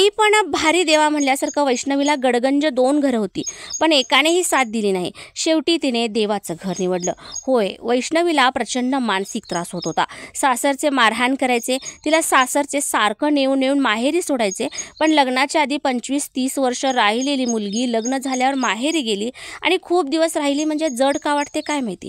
काही पण भारी देवा म्हणल्यासारखं वैष्णवीला गडगंज 2 घरं होती, पण एकानेही साथ दिली नाही। शेवटी तिने देवाचं घर निवडलं। होय, वैष्णवीला प्रचंड मानसिक त्रास होत होता। सासरचे मारहाण करायचे, तिला सासरचे सारखं नेऊन नेऊन माहेरी सोडायचे। पण लग्नाच्या आधी 25-30 वर्ष राहिलेली मुलगी लग्न झाल्यावर माहेरी गेली आणि खूप दिवस राहिली म्हणजे जड का वाटते काय माहिती।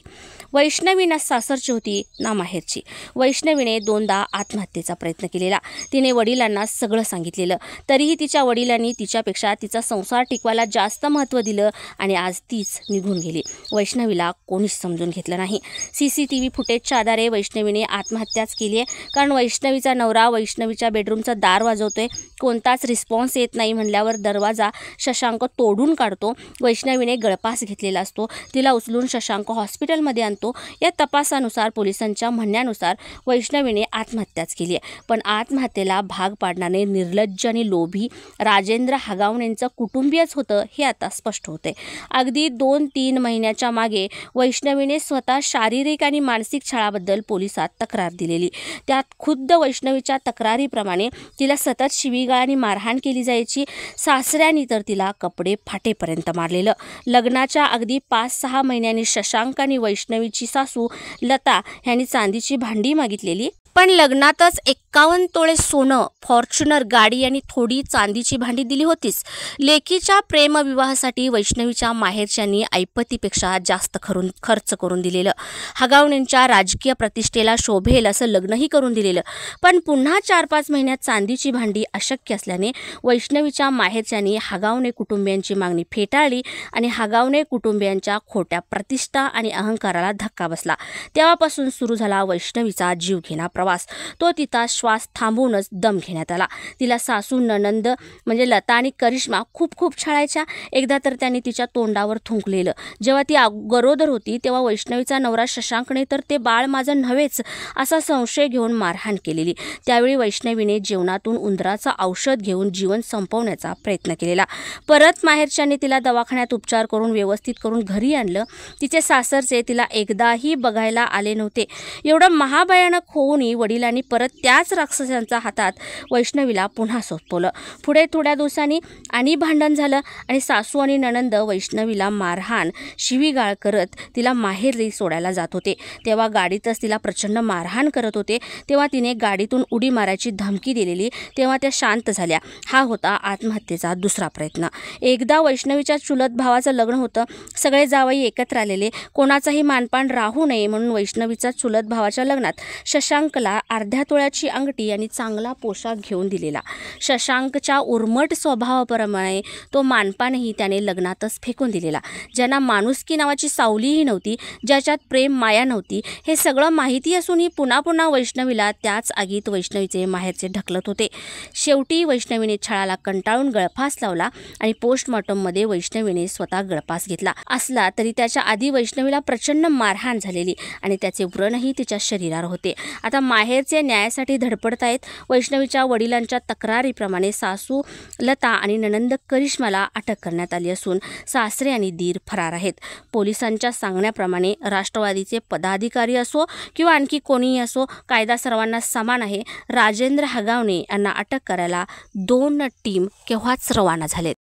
वैष्णवी ना सासरची होती ना माहेरची। वैष्णवीने 2दा आत्महत्येचा प्रयत्न केलेला। तिने वडिलांना सगळं सांगितलेलं, तरीही तिच्या वडिलांनी तिच्यापेक्षा तिचा संसार टिकवायला जास्त महत्त्व दिलं आणि आज तीच निघून गेली। वैष्णवीला कोणीच समजून घेतलं नाही। CCTV फुटेजच्या आधारे वैष्णवीने आत्महत्याच केली आहे, कारण वैष्णवीचा नवरा वैष्णवीच्या बेडरूमचं दार वाजवतोय, कोणताच रिस्पॉन्स येत नाही म्हणल्यावर दरवाजा शशांक तोडून काढतो। वैष्णवीने गळफास घेतलेला असतो, तिला उचलून शशांक हॉस्पिटलमध्ये आणतो। या तपासानुसार पोलिसांच्या म्हणण्यानुसार वैष्णवीने आत्महत्याच केली आहे, पण आत्महत्येला भाग पाडणारे निर्लज्ज आणि लोभी राजेंद्र हगावणेंचं कुटुंबीयच होतं हे आता स्पष्ट होते। अगदी 2-3 महिन्याच्या मागे वैष्णवीने स्वतः शारीरिक आणि मानसिक छळाबद्दल पोलिसात तक्रार दिलेली। त्यात खुद्द वैष्णवीच्या तक्रारीप्रमाणे तिला सतत शिवीगाळ आणि मारहाण केली जायची। सासऱ्यांनी तर तिला कपडे फाटेपर्यंत मारलेलं। लग्नाच्या अगदी 5-6 महिन्यांनी शशांक आणि वैष्णवीची सासू लता यांनी चांदीची भांडी मागितलेली, पण लग्नातच 51 तोळे सोनं, फॉर्च्युनर गाडी आणि थोडी चांदीची भांडी दिली होतीच। लेकीच्या प्रेमविवाहासाठी वैष्णवीच्या माहेरच्यांनी ऐपतीपेक्षा जास्त खर्च करून दिलेलं। हगावणेंच्या राजकीय प्रतिष्ठेला शोभेल असं लग्नही करून दिलेलं, पण पुन्हा 4-5 महिन्यात चांदीची भांडी अशक्य असल्याने वैष्णवीच्या माहेरच्यांनी हगावणे कुटुंबियांची मागणी फेटाळली आणि हगावणे कुटुंबियांच्या खोट्या प्रतिष्ठा आणि अहंकाराला धक्का बसला। तेव्हापासून सुरू झाला वैष्णवीचा जीवघेणा प्रवास। तो तिचा श्वास थांबवूनच दम घेण्यात आला। तिला सासू ननंद म्हणजे लता आणि करिश्मा खूप छळायच्या। एकदा तर त्यांनी तिच्या तोंडावर थुंकलेलं। जेव्हा ती गरोदर होती तेव्हा वैष्णवीचा नवरा शशांकने तर ते बाळ माझं नव्हेच असा संशय घेऊन मारहाण केलेली। त्यावेळी वैष्णवीने जेवणातून उंदराचं औषध घेऊन जीवन संपवण्याचा प्रयत्न केलेला। परत माहेरच्यांनी तिला दवाखान्यात उपचार करून व्यवस्थित करून घरी आणलं। तिचे सासरचे तिला एकदाही बघायला आले नव्हते। एवढं महाभयानक होऊनही वडिलांनी परत त्याच राक्षसांच्या हातात वैष्णवीला पुन्हा सोपवलं। पुढे थोड्या दिवसांनी आणि भांडण झालं आणि सासू आणि ननंद वैष्णवीला मारहाण शिवीगाळ करत तिला माहेरी सोडायला जात होते। तेव्हा गाडीतच तिला प्रचंड मारहाण करत होते। तेव्हा तिने गाडीतून उडी मारायची धमकी दिलेली, तेव्हा त्या शांत झाल्या। हा होता आत्महत्येचा दुसरा प्रयत्न। एकदा वैष्णवीच्या चुलत भावाचं लग्न होतं, सगळे जावई एकत्र आलेले, कोणाचाही मानपान राहू नये म्हणून वैष्णवीच्या चुलत भावाच्या लग्नात शशांकला अर्ध्या तोळ्याची अंगठी आणि चांगला पोशाख घेऊन दिलेला। शशांकच्या उर्मट स्वभावाप्रमाणे तो मानपानही त्याने लग्नातच फेकून दिलेला। ज्यांना माणुसकी नावाची सावलीही नव्हती, ज्याच्यात प्रेम माया नव्हती, हे सगळं माहिती असूनही पुन्हा वैष्णवीला त्याच आगीत वैष्णवीचे माहेरचे ढकलत होते। शेवटी वैष्णवीने छळाला कंटाळून गळफास लावला आणि पोस्टमॉर्टममध्ये वैष्णवीने स्वतः गळफास घेतला असला तरी त्याच्या आधी वैष्णवीला प्रचंड मारहाण झालेली आणि त्याचे व्रणही तिच्या शरीरावर होते। आता माहेरचे न्यायासाठी धडपडतायत। वैष्णवीच्या वडिलांच्या तक्रारीप्रमाणे सासू लता आणि ननंद करिश्माला अटक करण्यात आली असून सासरे आणि दीर फरार आहेत। पोलिसांच्या सांगण्याप्रमाणे राष्ट्रवादीचे पदाधिकारी असो किंवा आणखी कोणीही असो, कायदा सर्वांना समान आहे। राजेंद्र हगावणे यांना अटक करायला 2 टीम केव्हाच रवाना झालेत।